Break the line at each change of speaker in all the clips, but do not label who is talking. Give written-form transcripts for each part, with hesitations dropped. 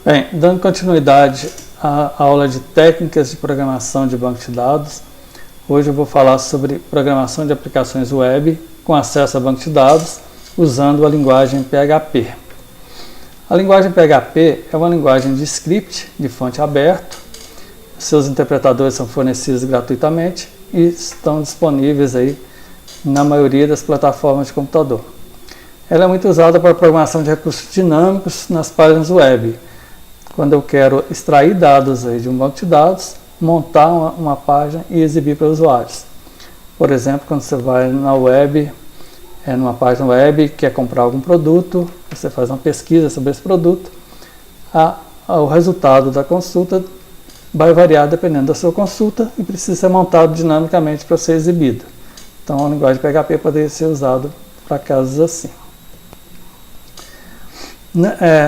Bem, dando continuidade à aula de técnicas de programação de banco de dados, hoje eu vou falar sobre programação de aplicações web com acesso a banco de dados usando a linguagem PHP. A linguagem PHP é uma linguagem de script de fonte aberta, seus interpretadores são fornecidos gratuitamente e estão disponíveis aí na maioria das plataformas de computador. Ela é muito usada para programação de recursos dinâmicos nas páginas web. Quando eu quero extrair dados aí de um banco de dados, montar uma página e exibir para usuários. Por exemplo, quando você vai na web, numa página web, quer comprar algum produto, você faz uma pesquisa sobre esse produto, o resultado da consulta vai variar dependendo da sua consulta e precisa ser montado dinamicamente para ser exibido. Então a linguagem PHP poderia ser usada para casos assim.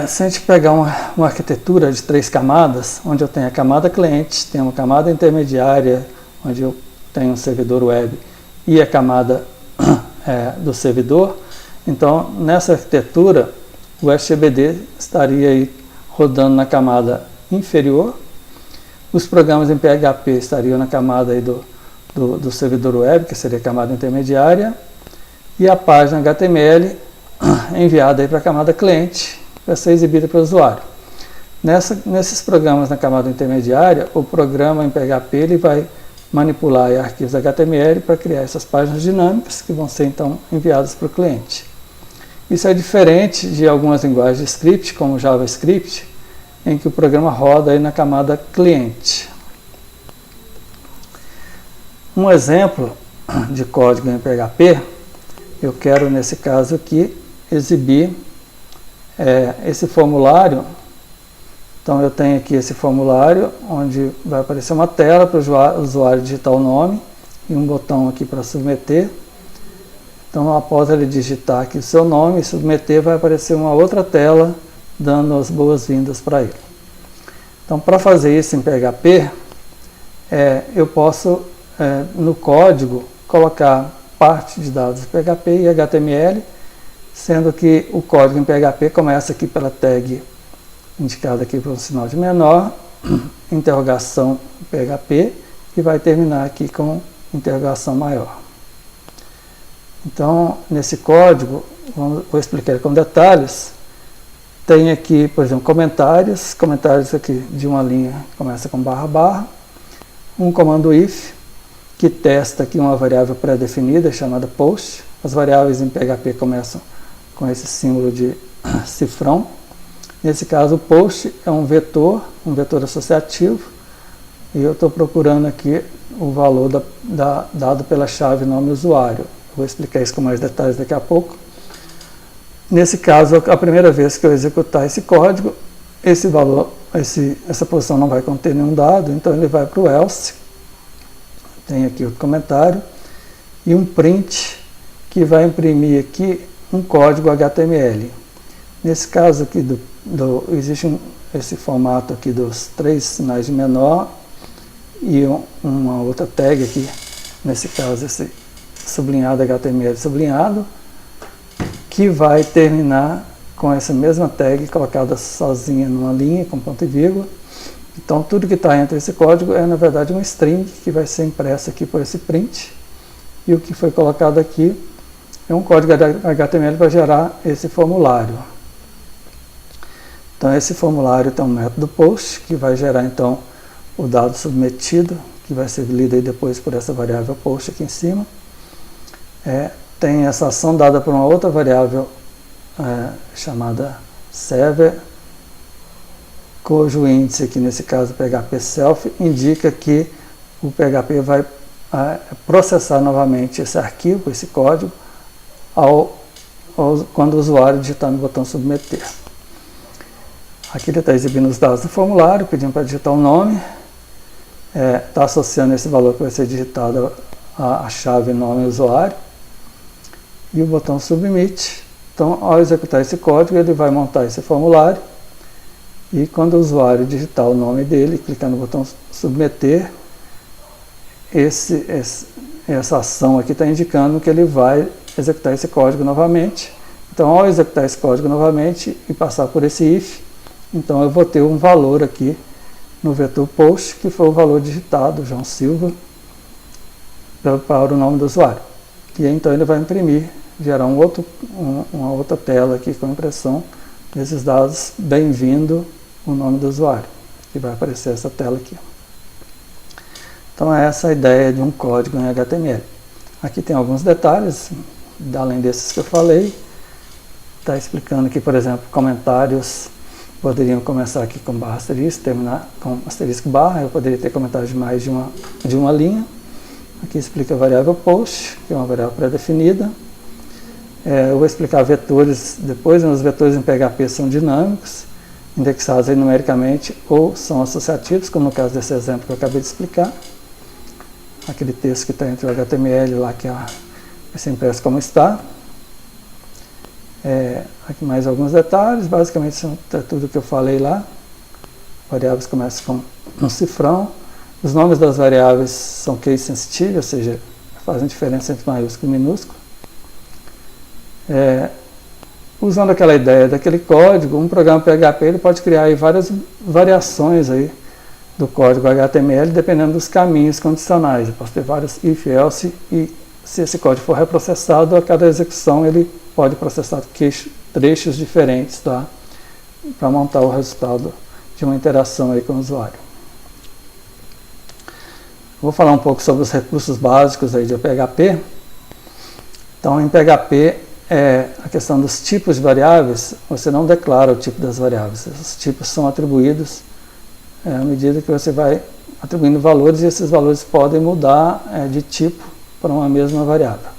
Se a gente pegar uma arquitetura de 3 camadas, onde eu tenho a camada cliente, tenho uma camada intermediária, onde eu tenho um servidor web, e a camada do servidor, então nessa arquitetura o SGBD estaria aí rodando na camada inferior, os programas em PHP estariam na camada aí do servidor web, que seria a camada intermediária, e a página HTML enviada aí para a camada cliente para ser exibida para o usuário. Nesses programas na camada intermediária, o programa em PHP ele vai manipular arquivos HTML para criar essas páginas dinâmicas que vão ser então enviadas para o cliente. Isso é diferente de algumas linguagens de script, como JavaScript, em que o programa roda aí na camada cliente. Um exemplo de código em PHP, eu quero nesse caso aqui exibir esse formulário. Então eu tenho aqui esse formulário onde vai aparecer uma tela para o usuário digitar o nome e um botão aqui para submeter. Então após ele digitar aqui o seu nome e submeter, vai aparecer uma outra tela dando as boas-vindas para ele. Então para fazer isso em PHP, eu posso no código colocar parte de dados de PHP e HTML, sendo que o código em PHP começa aqui pela tag indicada aqui por um sinal de menor, interrogação PHP, e vai terminar aqui com interrogação maior. Então, nesse código, vou explicar com detalhes. Tem aqui, por exemplo, comentários aqui de uma linha, começa com //, um comando if, que testa aqui uma variável pré-definida chamada post. As variáveis em PHP começam com esse símbolo de cifrão. Nesse caso, o post é um vetor associativo, e eu estou procurando aqui o valor dado pela chave nome usuário. Vou explicar isso com mais detalhes daqui a pouco. Nesse caso, a primeira vez que eu executar esse código, esse valor, essa posição não vai conter nenhum dado, então ele vai para o else. Tem aqui outro comentário e um print que vai imprimir aqui um código HTML. Nesse caso aqui existe esse formato aqui dos 3 sinais de menor e uma outra tag aqui, nesse caso esse sublinhado HTML sublinhado, que vai terminar com essa mesma tag colocada sozinha numa linha com ponto e vírgula. Então tudo que está entre esse código é na verdade uma string que vai ser impressa aqui por esse print, e o que foi colocado aqui é um código HTML para gerar esse formulário. Então esse formulário tem um método post que vai gerar então o dado submetido, que vai ser lido aí depois por essa variável post aqui em cima. Tem essa ação dada por uma outra variável chamada server, cujo índice aqui nesse caso PHP self indica que o PHP vai processar novamente esse arquivo, esse código, quando o usuário digitar no botão submeter. Aqui ele está exibindo os dados do formulário, pedindo para digitar o nome, está associando esse valor que vai ser digitado à chave nome usuário, e o botão submit. Então, ao executar esse código, ele vai montar esse formulário, e quando o usuário digitar o nome dele, clicar no botão submeter, essa ação aqui está indicando que ele vai executar esse código novamente. Então, ao executar esse código novamente e passar por esse if, Então eu vou ter um valor aqui no vetor post, que foi o valor digitado, João Silva, para o nome do usuário. E aí, então ele vai imprimir, gerar uma outra tela aqui com impressão desses dados, bem-vindo o nome do usuário, que vai aparecer essa tela aqui. Então essa é a ideia de um código em HTML. Aqui tem alguns detalhes, além desses que eu falei. Está explicando aqui, por exemplo, comentários poderiam começar aqui com barra asterisco, terminar com asterisco barra. Eu poderia ter comentários de mais de uma linha. Aqui explica a variável post, que é uma variável pré-definida. Eu vou explicar vetores depois. Os vetores em PHP são dinâmicos, indexados aí numericamente ou são associativos, como no caso desse exemplo que eu acabei de explicar. Aquele texto que está entre o HTML lá, que vai ser impresso como está. Aqui mais alguns detalhes, basicamente é tudo que eu falei lá. Variáveis começam com um cifrão. Os nomes das variáveis são case sensitive, ou seja, fazem diferença entre maiúsculo e minúsculo. Usando aquela ideia daquele código, um programa PHP ele pode criar aí várias variações aí do código HTML, dependendo dos caminhos condicionais. Eu posso ter vários if, else, e se esse código for reprocessado, a cada execução ele pode processar trechos diferentes, tá? Para montar o resultado de uma interação aí com o usuário. Vou falar um pouco sobre os recursos básicos aí de PHP. Então, em PHP, a questão dos tipos de variáveis, você não declara o tipo das variáveis. Os tipos são atribuídos à medida que você vai atribuindo valores, e esses valores podem mudar de tipo para uma mesma variável.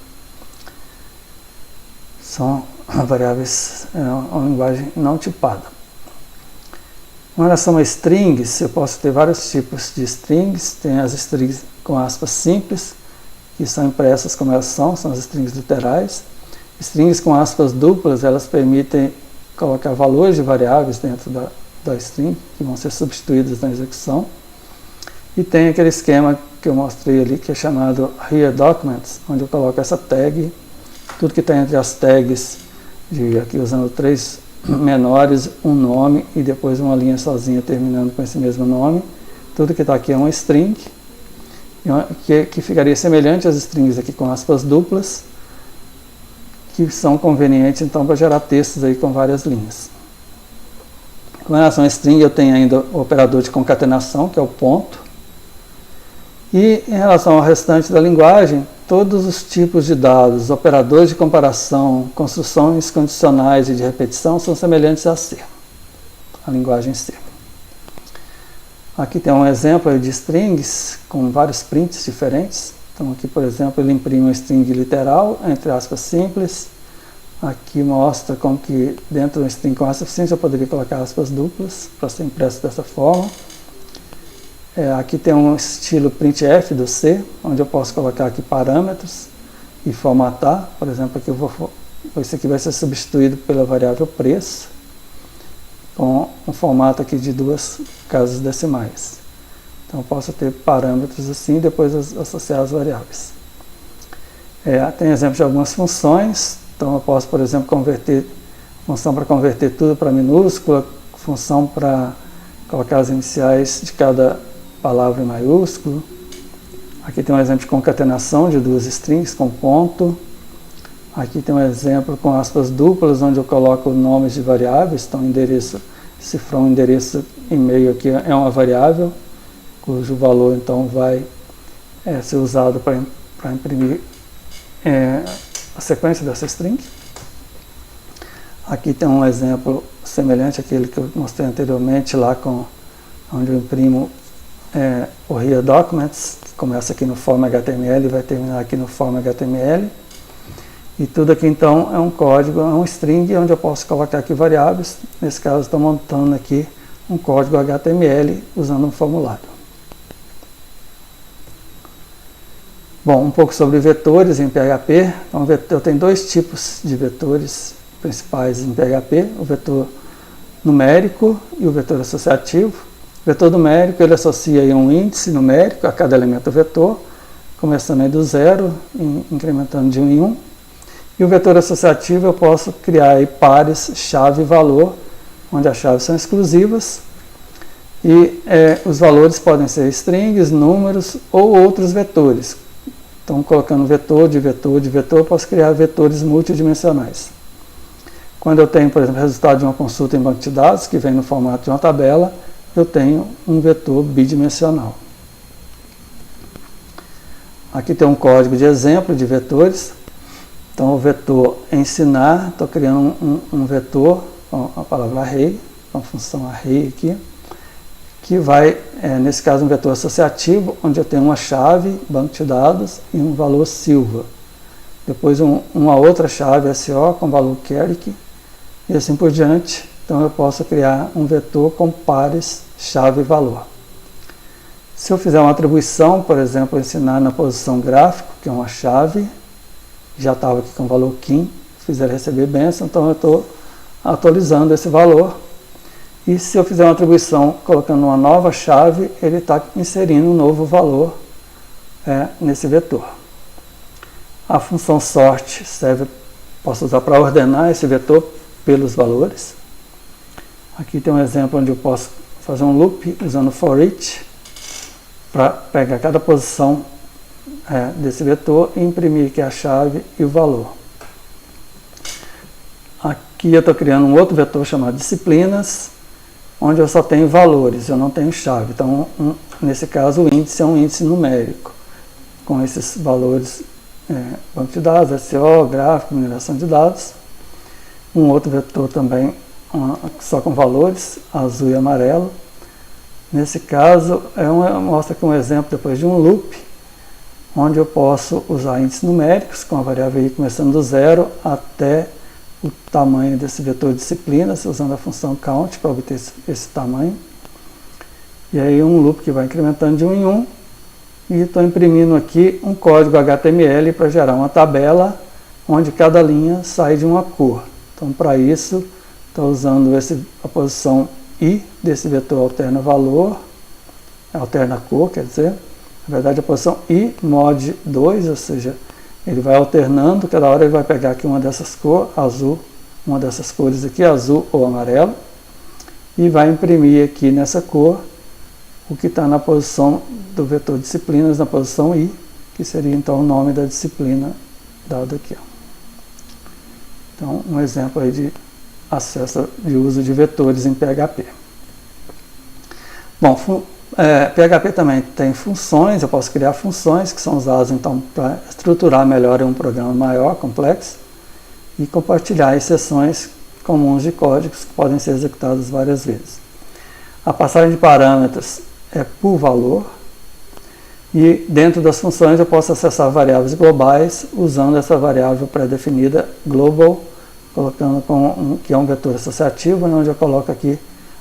São variáveis, uma linguagem não tipada. Com relação a strings, eu posso ter vários tipos de strings. Tem as strings com aspas simples, que são impressas como elas são as strings literais. Strings com aspas duplas, elas permitem colocar valores de variáveis dentro da string, que vão ser substituídos na execução. E tem aquele esquema que eu mostrei ali, que é chamado here documents, onde eu coloco essa tag, tudo que está entre as tags, aqui usando 3 menores, um nome e depois uma linha sozinha terminando com esse mesmo nome. Tudo que está aqui é uma string, que ficaria semelhante às strings aqui com aspas duplas, que são convenientes então para gerar textos aí com várias linhas. Com relação a string, eu tenho ainda o operador de concatenação, que é o ponto. E em relação ao restante da linguagem, todos os tipos de dados, operadores de comparação, construções condicionais e de repetição são semelhantes a C, a linguagem C. Aqui tem um exemplo de strings com vários prints diferentes. Então aqui, por exemplo, ele imprime uma string literal, entre aspas simples. Aqui mostra como que dentro de uma string com aspas simples eu poderia colocar aspas duplas para ser impresso dessa forma. Aqui tem um estilo printf do C, onde eu posso colocar aqui parâmetros e formatar. Por exemplo, aqui esse aqui vai ser substituído pela variável preço, com um formato aqui de 2 casas decimais. Então eu posso ter parâmetros assim e depois associar as variáveis. Tem exemplo de algumas funções. Então eu posso, por exemplo, função para converter tudo para minúscula, função para colocar as iniciais de cada palavra em maiúsculo. Aqui tem um exemplo de concatenação de 2 strings com ponto. Aqui tem um exemplo com aspas duplas, onde eu coloco nomes de variáveis. Então endereço, cifrão endereço e-mail aqui é uma variável, cujo valor então vai ser usado para imprimir a sequência dessa string. Aqui tem um exemplo semelhante àquele que eu mostrei anteriormente, lá onde eu imprimo o here documents, que começa aqui no form HTML e vai terminar aqui no form HTML. E tudo aqui então é um código, é um string, onde eu posso colocar aqui variáveis. Nesse caso estou montando aqui um código HTML usando um formulário. Bom, um pouco sobre vetores em PHP. Então, eu tenho 2 tipos de vetores principais em PHP, o vetor numérico e o vetor associativo. O vetor numérico ele associa aí um índice numérico a cada elemento do vetor, começando aí do 0, incrementando de 1 em 1. E o vetor associativo eu posso criar aí pares chave e valor, onde as chaves são exclusivas, e os valores podem ser strings, números ou outros vetores. Então, colocando vetor de vetor de vetor, eu posso criar vetores multidimensionais. Quando eu tenho, por exemplo, o resultado de uma consulta em banco de dados, que vem no formato de uma tabela, eu tenho um vetor bidimensional. Aqui tem um código de exemplo de vetores. Então, o vetor ensinar, estou criando um vetor com a palavra array, com a função array aqui, que vai, nesse caso, um vetor associativo, onde eu tenho uma chave, banco de dados, e um valor Silva. Depois, uma outra chave SO com valor Carrick, e assim por diante. Então, eu posso criar um vetor com pares chave e valor. Se eu fizer uma atribuição, por exemplo, ensinar na posição gráfico, que é uma chave, já estava aqui com o valor Kim, fizer receber benção, então eu estou atualizando esse valor. E se eu fizer uma atribuição colocando uma nova chave, ele está inserindo um novo valor nesse vetor. A função sort posso usar para ordenar esse vetor pelos valores. Aqui tem um exemplo onde eu posso fazer um loop usando for each, para pegar cada posição desse vetor e imprimir aqui a chave e o valor. Aqui eu estou criando um outro vetor chamado disciplinas, onde eu só tenho valores, eu não tenho chave. Então, nesse caso, o índice é um índice numérico, com esses valores, banco de dados, SO, gráfico, mineração de dados. Um outro vetor também, só com valores, azul e amarelo. Nesse caso, mostra aqui um exemplo depois de um loop, onde eu posso usar índices numéricos, com a variável i começando do 0 até o tamanho desse vetor disciplinas, usando a função count para obter esse tamanho. E aí um loop que vai incrementando de 1 em 1. E estou imprimindo aqui um código HTML para gerar uma tabela, onde cada linha sai de uma cor. Então, para isso, estou usando a posição i desse vetor alterna valor, alterna cor, quer dizer, na verdade a posição i mod 2, ou seja, ele vai alternando, cada hora ele vai pegar aqui uma dessas cores, azul, uma dessas cores aqui, azul ou amarelo, e vai imprimir aqui nessa cor o que está na posição do vetor disciplinas, na posição i, que seria então o nome da disciplina dado aqui. Então, um exemplo aí de acesso de uso de vetores em PHP. Bom, PHP também tem funções, eu posso criar funções que são usadas então para estruturar melhor um programa maior, complexo, e compartilhar exceções comuns de códigos que podem ser executados várias vezes. A passagem de parâmetros é por valor, e dentro das funções eu posso acessar variáveis globais usando essa variável pré-definida global, colocando que é um vetor associativo, onde eu coloco aqui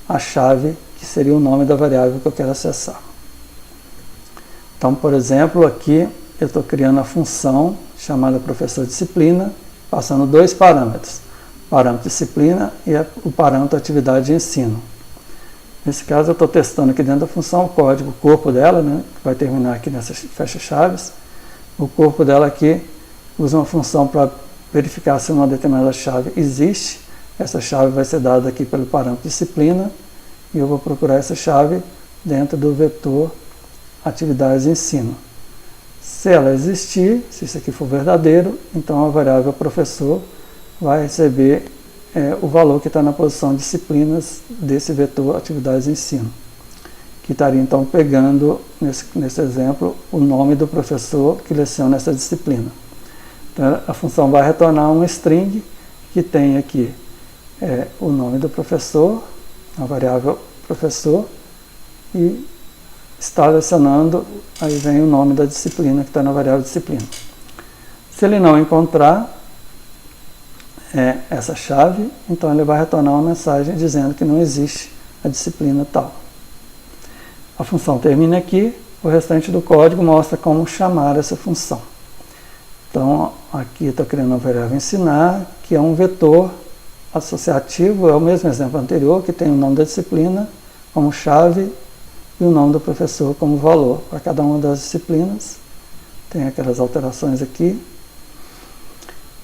a chave, que seria o nome da variável que eu quero acessar. Então, por exemplo, aqui eu estou criando a função chamada professor disciplina, passando dois parâmetros, o parâmetro disciplina e o parâmetro atividade de ensino. Nesse caso, eu estou testando aqui dentro da função o código, o corpo dela, que vai terminar aqui nessas fecha-chaves. O corpo dela aqui usa uma função para verificar se uma determinada chave existe. Essa chave vai ser dada aqui pelo parâmetro disciplina, e eu vou procurar essa chave dentro do vetor atividades de ensino. Se ela existir, se isso aqui for verdadeiro, então a variável professor vai receber o valor que está na posição disciplinas desse vetor atividades de ensino, que estaria então pegando, nesse exemplo, o nome do professor que leciona essa disciplina. Então, a função vai retornar um string que tem aqui o nome do professor, a variável professor, e está lecionando, aí vem o nome da disciplina que está na variável disciplina. Se ele não encontrar essa chave, então ele vai retornar uma mensagem dizendo que não existe a disciplina tal. A função termina aqui, o restante do código mostra como chamar essa função. Então, aqui estou criando uma variável ensinar, que é um vetor associativo, é o mesmo exemplo anterior, que tem o nome da disciplina como chave e o nome do professor como valor. Para cada uma das disciplinas, tem aquelas alterações aqui.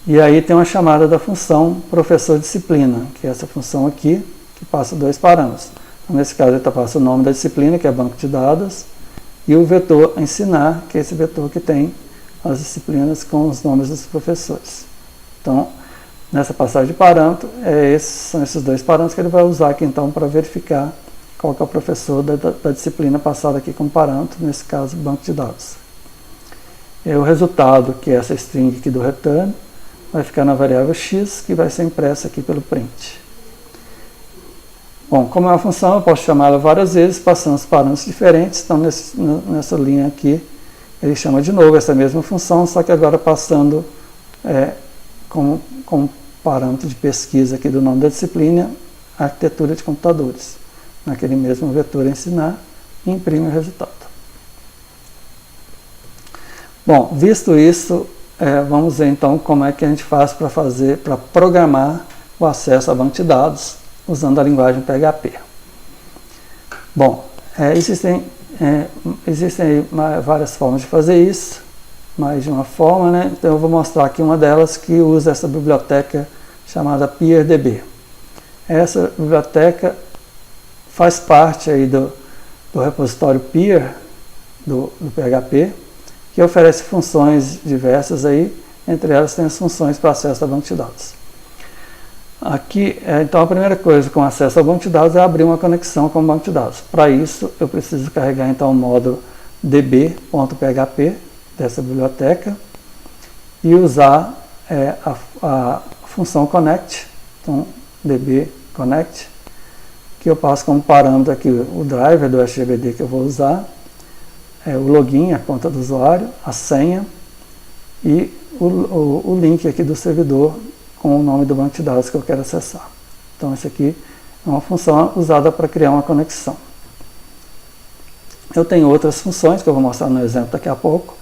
E aí tem uma chamada da função professor disciplina, que é essa função aqui, que passa 2 parâmetros. Então, nesse caso, ele passa o nome da disciplina, que é banco de dados, e o vetor ensinar, que é esse vetor que tem as disciplinas com os nomes dos professores. Então, nessa passagem de parâmetro, são esses 2 parâmetros que ele vai usar aqui então para verificar qual que é o professor da disciplina passada aqui como parâmetro, nesse caso, banco de dados. E o resultado, que é essa string aqui do return, vai ficar na variável x, que vai ser impressa aqui pelo print. Bom, como é uma função, eu posso chamá-la várias vezes, passando os parâmetros diferentes. Então, nessa linha aqui, ele chama de novo essa mesma função, só que agora passando como parâmetro de pesquisa aqui do nome da disciplina, arquitetura de computadores. Naquele mesmo vetor ensinar, e imprime o resultado. Bom, visto isso, vamos ver então como é que a gente faz para programar o acesso a banco de dados usando a linguagem PHP. Bom, existem várias formas de fazer isso, mais de uma forma, né? Então eu vou mostrar aqui uma delas que usa essa biblioteca chamada PeerDB. Essa biblioteca faz parte aí do repositório Peer do PHP, que oferece funções diversas aí, entre elas tem as funções para acesso a banco de dados. Aqui, então a primeira coisa com acesso ao banco de dados é abrir uma conexão com o banco de dados. Para isso, eu preciso carregar então o módulo db.php dessa biblioteca e usar a função connect, então db connect, que eu passo como parâmetro aqui o driver do SGBD que eu vou usar, o login, a conta do usuário, a senha e o link aqui do servidor com o nome do banco de dados que eu quero acessar. Então, essa aqui é uma função usada para criar uma conexão. Eu tenho outras funções que eu vou mostrar no exemplo daqui a pouco.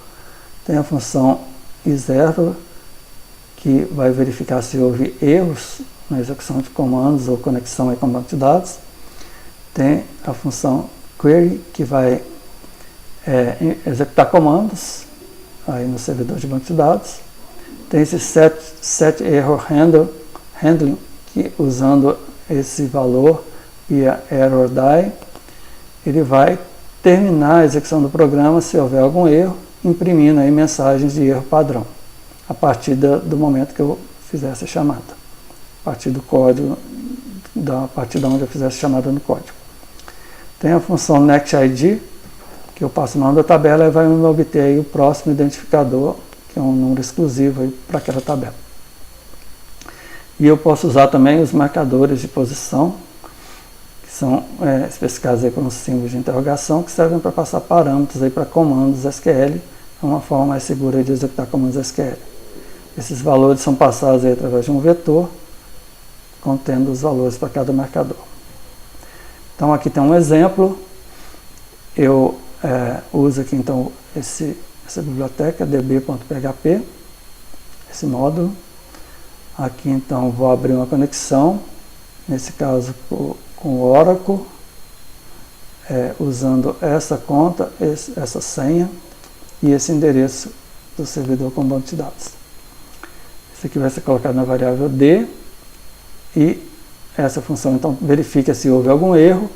Tem a função iserver, que vai verificar se houve erros na execução de comandos ou conexão aí com o banco de dados. Tem a função query, que vai executar comandos aí no servidor de banco de dados. Tem esse set error handling, que usando esse valor via error die, ele vai terminar a execução do programa se houver algum erro, imprimindo aí mensagens de erro padrão, a partir do momento que eu fizer essa chamada, a partir do código, a partir de onde eu fizer essa chamada no código. Tem a função nextID, que eu passo o nome da tabela e vai me obter aí o próximo identificador, que é um número exclusivo para aquela tabela. E eu posso usar também os marcadores de posição, que são especificados aí com os símbolos de interrogação, que servem para passar parâmetros aí para comandos SQL, é uma forma mais segura de executar comandos SQL. Esses valores são passados aí através de um vetor, contendo os valores para cada marcador. Então aqui tem um exemplo, eu uso aqui então essa biblioteca db.php, esse módulo. Aqui então vou abrir uma conexão, nesse caso com o Oracle, usando essa conta, essa senha e esse endereço do servidor com banco de dados. Isso aqui vai ser colocado na variável d e essa função então verifica se houve algum erro.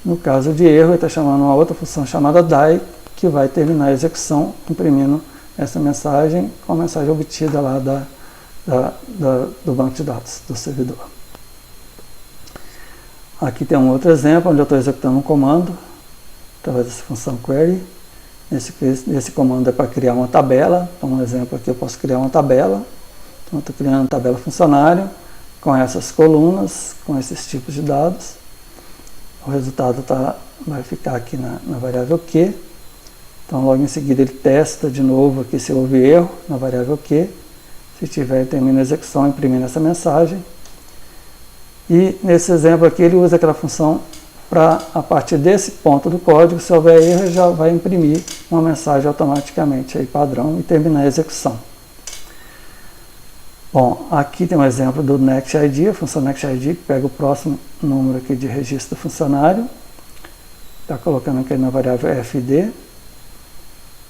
No caso de erro, ele está chamando uma outra função chamada die, que vai terminar a execução imprimindo essa mensagem com a mensagem obtida lá do banco de dados do servidor. Aqui tem um outro exemplo onde eu estou executando um comando através dessa função query. Esse comando é para criar uma tabela. Então, um exemplo aqui, eu posso criar uma tabela. Então, eu estou criando uma tabela funcionário com essas colunas, com esses tipos de dados. O resultado vai ficar aqui na variável Q. Então, logo em seguida, ele testa de novo aqui se houve erro na variável Q. Se tiver, ele termina a execução imprimindo essa mensagem. E nesse exemplo aqui, ele usa aquela função para, a partir desse ponto do código, se houver erro, ele já vai imprimir uma mensagem automaticamente aí, padrão, e terminar a execução. Bom, aqui tem um exemplo do nextID, a função nextID, que pega o próximo número aqui de registro do funcionário. Está colocando aqui na variável fd.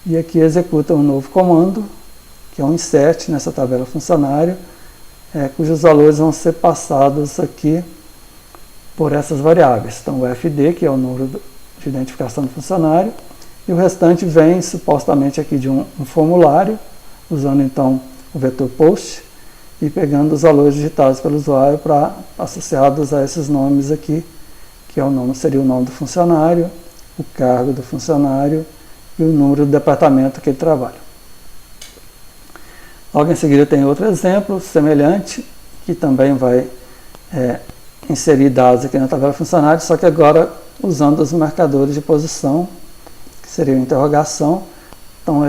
E aqui executa um novo comando, que é um insert nessa tabela funcionário, cujos valores vão ser passados aqui por essas variáveis. Então, o FD, que é o número de identificação do funcionário, e o restante vem supostamente aqui de um formulário, usando então o vetor post e pegando os valores digitados pelo usuário associados a esses nomes aqui, que é seria o nome do funcionário, o cargo do funcionário e o número do departamento que ele trabalha. Logo em seguida tem outro exemplo semelhante, que também vai inserir dados aqui na tabela funcionário, só que agora usando os marcadores de posição, que seria a interrogação. Então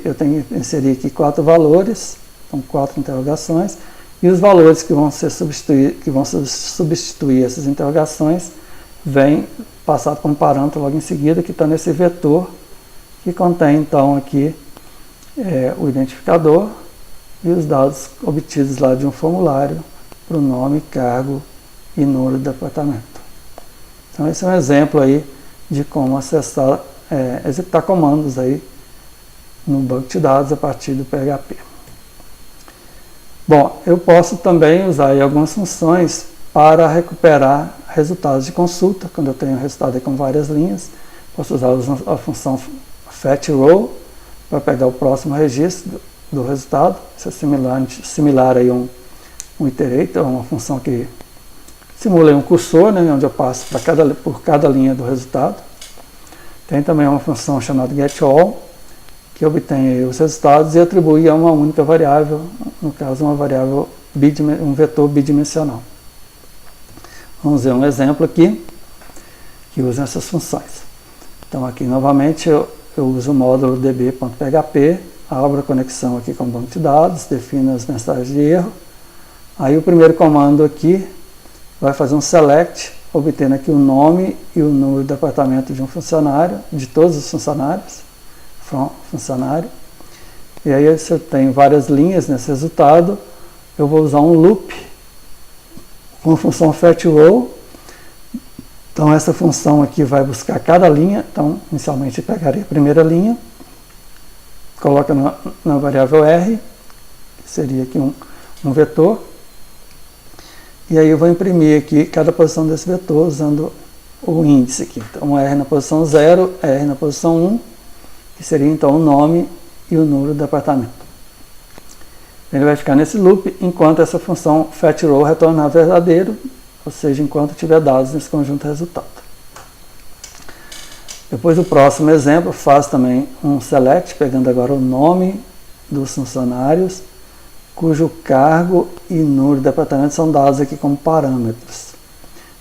eu tenho que inserir aqui 4 valores, então 4 interrogações, e os valores que vão substituir essas interrogações vêm passado como parâmetro logo em seguida, que está nesse vetor, que contém então aqui o identificador e os dados obtidos lá de um formulário para o nome, cargo e número do departamento. Então esse é um exemplo aí de como acessar, executar comandos aí no banco de dados a partir do PHP. Bom, eu posso também usar aí algumas funções para recuperar resultados de consulta, quando eu tenho um resultado aí com várias linhas. Posso usar a função fetchRow para pegar o próximo registro do resultado. Isso é similar aí a um iterator, uma função que simula um cursor, né, onde eu passo por cada linha do resultado. Tem também uma função chamada getAll, que obtém os resultados e atribui a uma única variável, no caso uma variável um vetor bidimensional. Vamos ver um exemplo aqui que usa essas funções. Então aqui novamente eu uso o módulo db.php, abro a conexão aqui com o banco de dados, defino as mensagens de erro. Aí o primeiro comando aqui vai fazer um select, obtendo aqui o nome e o número do departamento de um funcionário, de todos os funcionários, from funcionário. E aí se eu tenho várias linhas nesse resultado, eu vou usar um loop com a função fetchRow. Então essa função aqui vai buscar cada linha. Então inicialmente eu pegaria a primeira linha, coloca na variável R, que seria aqui um vetor, e aí eu vou imprimir aqui cada posição desse vetor usando o índice aqui. Então R na posição 0, R na posição 1, que seria então o nome e o número do departamento. Ele vai ficar nesse loop enquanto essa função fetchRow retornar verdadeiro, ou seja, enquanto tiver dados nesse conjunto resultado. Depois do próximo exemplo, faz também um select, pegando agora o nome dos funcionários, cujo cargo e número do departamento são dados aqui como parâmetros.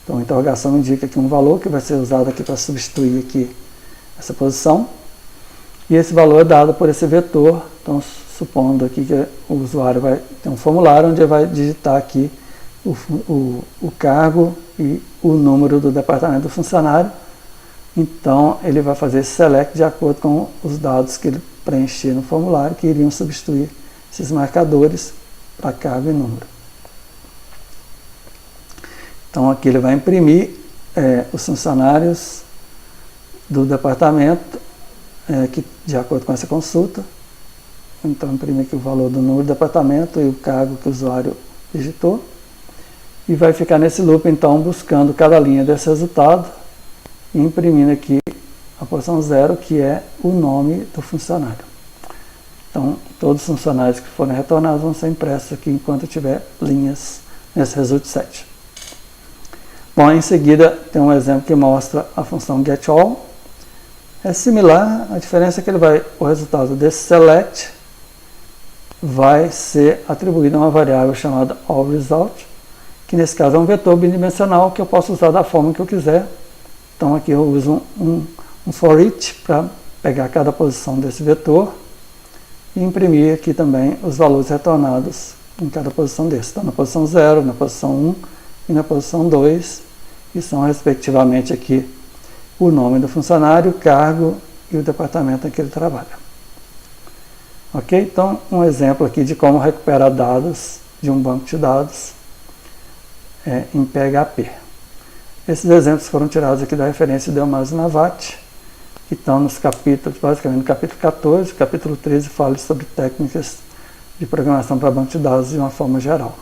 Então a interrogação indica aqui um valor que vai ser usado aqui para substituir aqui essa posição. E esse valor é dado por esse vetor. Então supondo aqui que o usuário vai ter um formulário onde ele vai digitar aqui o cargo e o número do departamento do funcionário. Então ele vai fazer esse select de acordo com os dados que ele preencher no formulário, que iriam substituir esses marcadores para cargo e número. Então aqui ele vai imprimir os funcionários do departamento que, de acordo com essa consulta. Então imprime aqui o valor do número do departamento e o cargo que o usuário digitou. E vai ficar nesse loop então buscando cada linha desse resultado e imprimindo aqui a posição 0, que é o nome do funcionário. Então todos os funcionários que forem retornados vão ser impressos aqui enquanto tiver linhas nesse result set. Bom, em seguida tem um exemplo que mostra a função getAll. É similar, a diferença é que o resultado desse select vai ser atribuído a uma variável chamada allResult, que nesse caso é um vetor bidimensional que eu posso usar da forma que eu quiser. Então aqui eu uso um for each para pegar cada posição desse vetor e imprimir aqui também os valores retornados em cada posição desse. Então na posição 0, na posição 1 e na posição 2, que são respectivamente aqui o nome do funcionário, o cargo e o departamento em que ele trabalha. Ok? Então um exemplo aqui de como recuperar dados de um banco de dados em PHP. Esses exemplos foram tirados aqui da referência de Delmas e Navati, que estão nos capítulos, basicamente no capítulo 14, capítulo 13 fala sobre técnicas de programação para banco de dados de uma forma geral.